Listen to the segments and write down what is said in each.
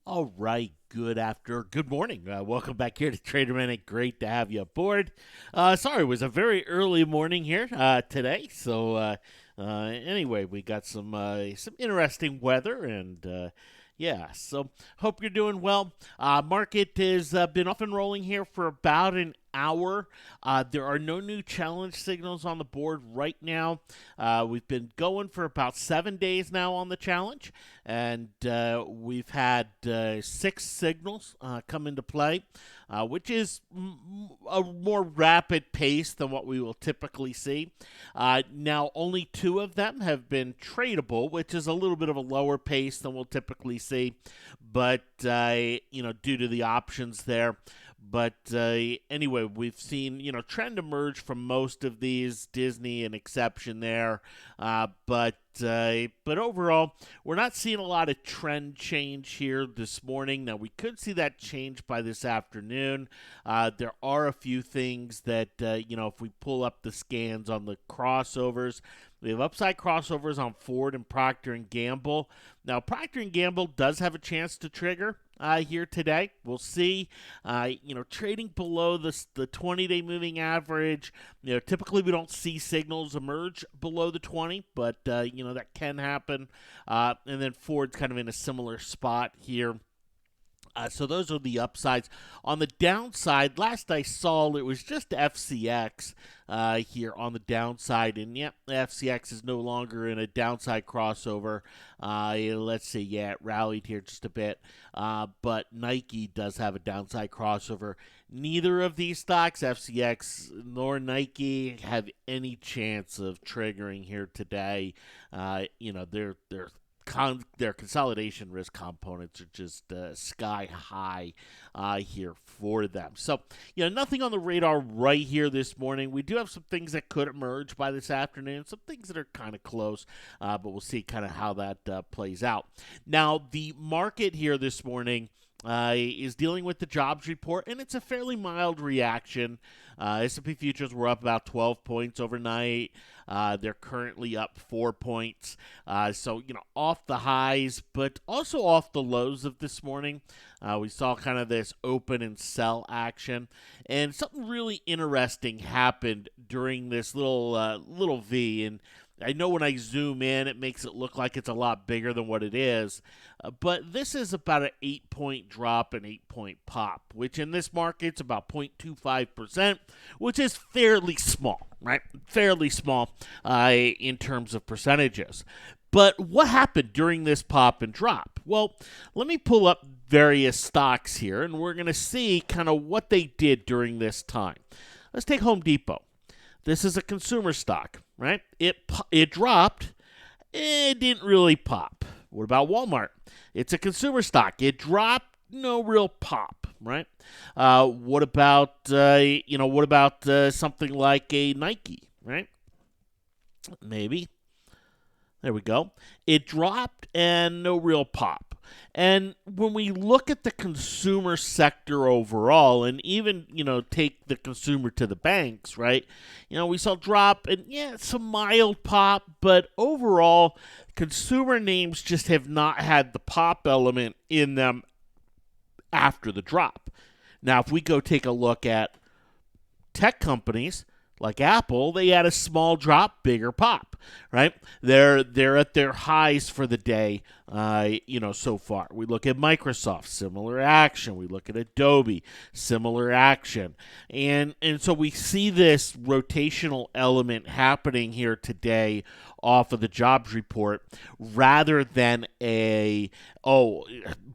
All right, good morning. Welcome back here to Trader Minute. Great to have you aboard. Sorry, it was a very early morning here today. Anyway, we got some interesting weather and yeah. So hope you're doing well. Market has been up and rolling here for about an hour. There are no new challenge signals on the board right now. We've been going for about 7 days now on the challenge, and we've had six signals come into play, which is a more rapid pace than what we will typically see. Now, only two of them have been tradable, which is a little bit of a lower pace than we'll typically see, but due to the options there. But anyway, we've seen trend emerge from most of these. Disney an exception there, but overall, we're not seeing a lot of trend change here this morning. Now we could see that change by this afternoon. There are a few things that if we pull up the scans on the crossovers. We have upside crossovers on Ford and Procter and Gamble. Now, Procter and Gamble does have a chance to trigger here today. We'll see. Trading below the 20-day moving average. Typically we don't see signals emerge below the 20, but that can happen. And then Ford's kind of in a similar spot here. So those are the upsides. On the downside, last I saw, it was just FCX here on the downside. And yeah, FCX is no longer in a downside crossover. Let's see, it rallied here just a bit. But Nike does have a downside crossover. Neither of these stocks, FCX nor Nike, have any chance of triggering here today. Their consolidation risk components are just sky high here for them. So, nothing on the radar right here this morning. We do have some things that could emerge by this afternoon, some things that are kind of close, but we'll see kind of how that plays out. Now, the market here this morning is dealing with the jobs report, and it's a fairly mild reaction. S&P futures were up about 12 points overnight. They're currently up 4 points. So, off the highs, but also off the lows of this morning. We saw kind of this open and sell action. And something really interesting happened during this little V. And I know when I zoom in, it makes it look like it's a lot bigger than what it is. But this is about an 8-point drop and 8-point pop, which in this market's about 0.25%, which is fairly small, right? Fairly small in terms of percentages. But what happened during this pop and drop? Well, let me pull up various stocks here, and we're going to see kind of what they did during this time. Let's take Home Depot. This is a consumer stock, right? It dropped. It didn't really pop. What about Walmart? It's a consumer stock. It dropped. No real pop, right? What about something like a Nike, right? Maybe. There we go. It dropped and no real pop. And when we look at the consumer sector overall, and even, take the consumer to the banks, right? We saw drop and, some mild pop, but overall, consumer names just have not had the pop element in them after the drop. Now, if we go take a look at tech companies, like Apple, they had a small drop, bigger pop, right? They're at their highs for the day, so far. We look at Microsoft, similar action. We look at Adobe, similar action. And so we see this rotational element happening here today off of the jobs report rather than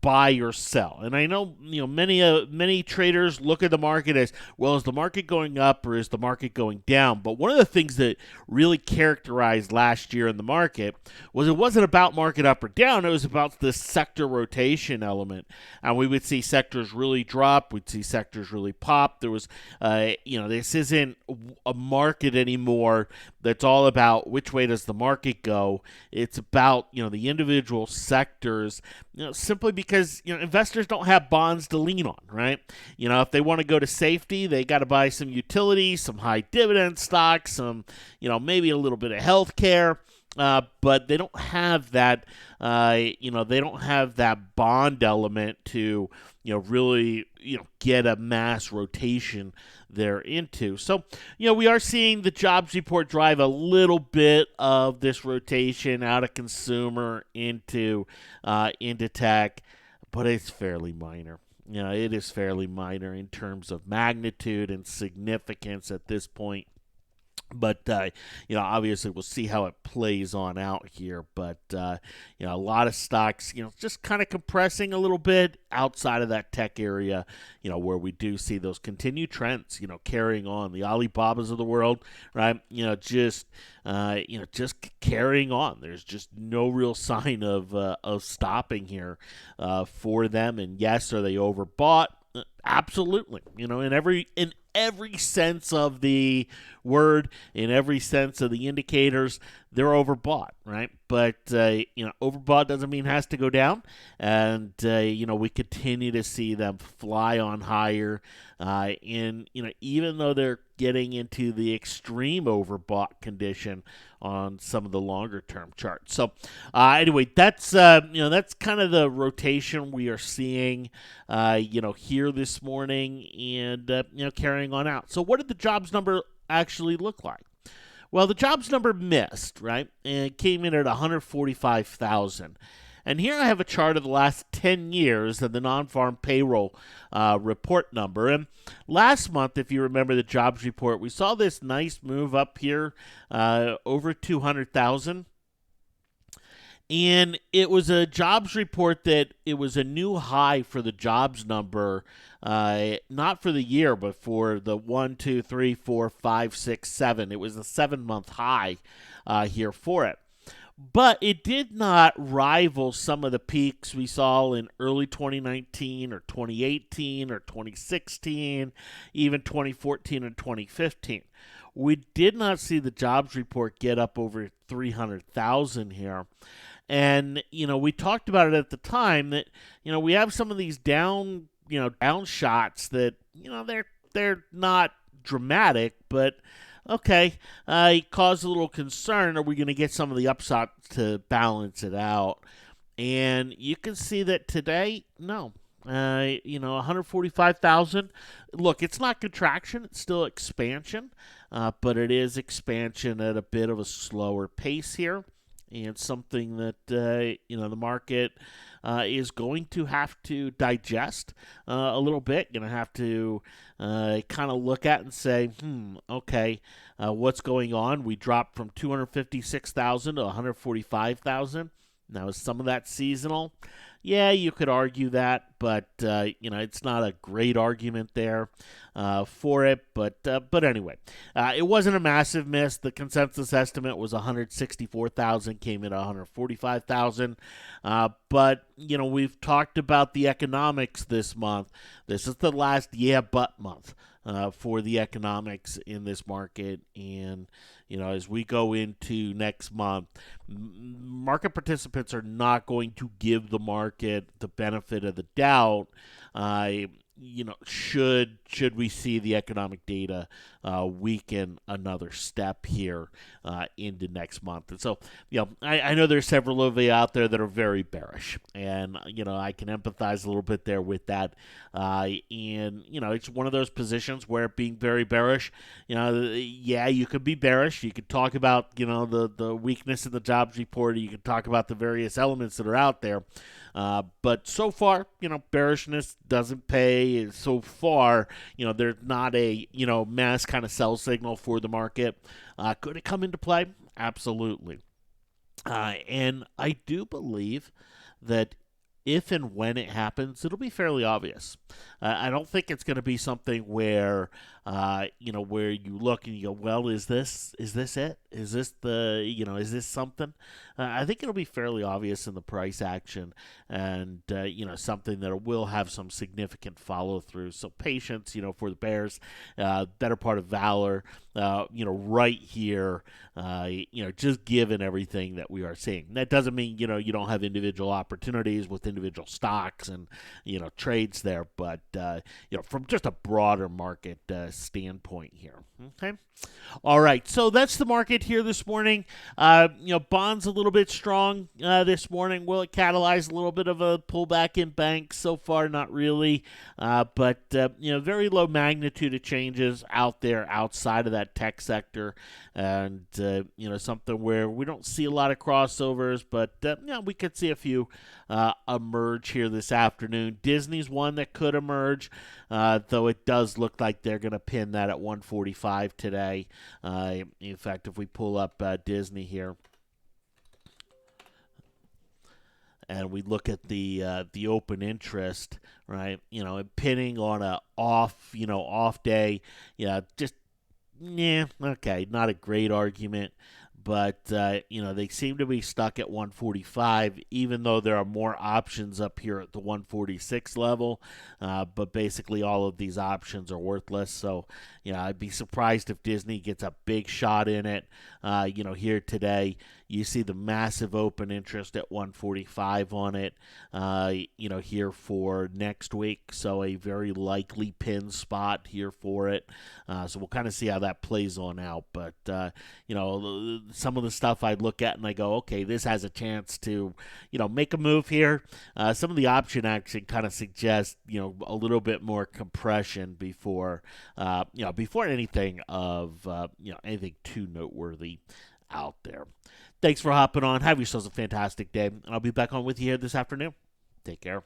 buy or sell. And I know, many traders look at the market as, well, is the market going up or is the market going down? But one of the things that really characterized last year in the market was it wasn't about market up or down. It was about the sector rotation element. And we would see sectors really drop. We'd see sectors really pop. There was, this isn't a market anymore that's all about which way does the market go. It's about, the individual sectors, simply because, investors don't have bonds to lean on, right? If they want to go to safety, they got to buy some utilities, some high dividend stocks, some, maybe a little bit of healthcare. but they don't have that, they don't have that bond element to, really, get a mass rotation there into. So, we are seeing the jobs report drive a little bit of this rotation out of consumer into tech, but it's fairly minor. It is fairly minor in terms of magnitude and significance at this point. But obviously we'll see how it plays on out here. But a lot of stocks, just kind of compressing a little bit outside of that tech area, where we do see those continued trends, carrying on. The Alibabas of the world, right? Just carrying on. There's just no real sign of stopping here for them. And yes, are they overbought? Absolutely. In every sense of the word, in every sense of the indicators, they're overbought, right? But overbought doesn't mean it has to go down, and we continue to see them fly on higher. Even though they're getting into the extreme overbought condition on some of the longer term charts. So anyway, that's kind of the rotation we are seeing here this morning, and carrying on out. So what did the jobs number actually look like? Well, the jobs number missed, right? And it came in at 145,000. And here I have a chart of the last 10 years of the non-farm payroll report number. And last month, if you remember the jobs report, we saw this nice move up here over 200,000. And it was a jobs report that it was a new high for the jobs number, not for the year, but for the 1, 2, 3, 4, 5, 6, 7. It was a 7-month high here for it. But it did not rival some of the peaks we saw in early 2019 or 2018 or 2016, even 2014 and 2015. We did not see the jobs report get up over 300,000 here. And, we talked about it at the time that, we have some of these down shots that, they're not dramatic, but okay, it caused a little concern. Are we going to get some of the upside to balance it out? And you can see that today, no. 145,000. Look, it's not contraction; it's still expansion, but it is expansion at a bit of a slower pace here, and something that the market is going to have to digest a little bit. Going to have to kind of look at and say, okay, what's going on? We dropped from 256,000 to 145,000. Now, is some of that seasonal? Yeah, you could argue that, but it's not a great argument there for it. But anyway, it wasn't a massive miss. The consensus estimate was 164,000, came in at 145,000. But we've talked about the economics this month. This is the last but month for the economics in this market, and as we go into next month, market participants are not going to give the market the benefit of the doubt. Should we see the economic data weaken another step here into next month? And so, I know there's several of you out there that are very bearish, and I can empathize a little bit there with that. And it's one of those positions where being very bearish, you could be bearish. You could talk about the weakness in the jobs report. Or you could talk about the various elements that are out there. But so far, bearishness doesn't pay. So far, there's not a, mass kind of sell signal for the market. Could it come into play? Absolutely. And I do believe that if and when it happens, it'll be fairly obvious. I don't think it's going to be something where, where you look and you go, well, is this it? Is this is this something? I think it'll be fairly obvious in the price action, and, something that will have some significant follow through. So patience, for the bears, better part of valor, right here, just given everything that we are seeing. That doesn't mean, you don't have individual opportunities with individual stocks and, trades there, but, from just a broader market standpoint here. Okay. All right, so that's the market here this morning. Bonds a little bit strong this morning. Will it catalyze a little bit of a pullback in banks? So far, not really. But very low magnitude of changes out there outside of that tech sector, and something where we don't see a lot of crossovers, but we could see a few emerge here this afternoon. Disney's one that could emerge, though it does look like they're going to pin that at 145 today. In fact, if we pull up Disney here and we look at the open interest, right? Pinning on a off day, okay, not a great argument. But, they seem to be stuck at 145, even though there are more options up here at the 146 level. But basically all of these options are worthless. So, I'd be surprised if Disney gets a big shot in it, here today. You see the massive open interest at 145 on it, here for next week. So a very likely pin spot here for it. So we'll kind of see how that plays on out. But, some of the stuff I look at and I go, okay, this has a chance to, make a move here. Some of the option action kind of suggests, a little bit more compression before anything of, anything too noteworthy out there. Thanks for hopping on. Have yourselves a fantastic day. And I'll be back on with you here this afternoon. Take care.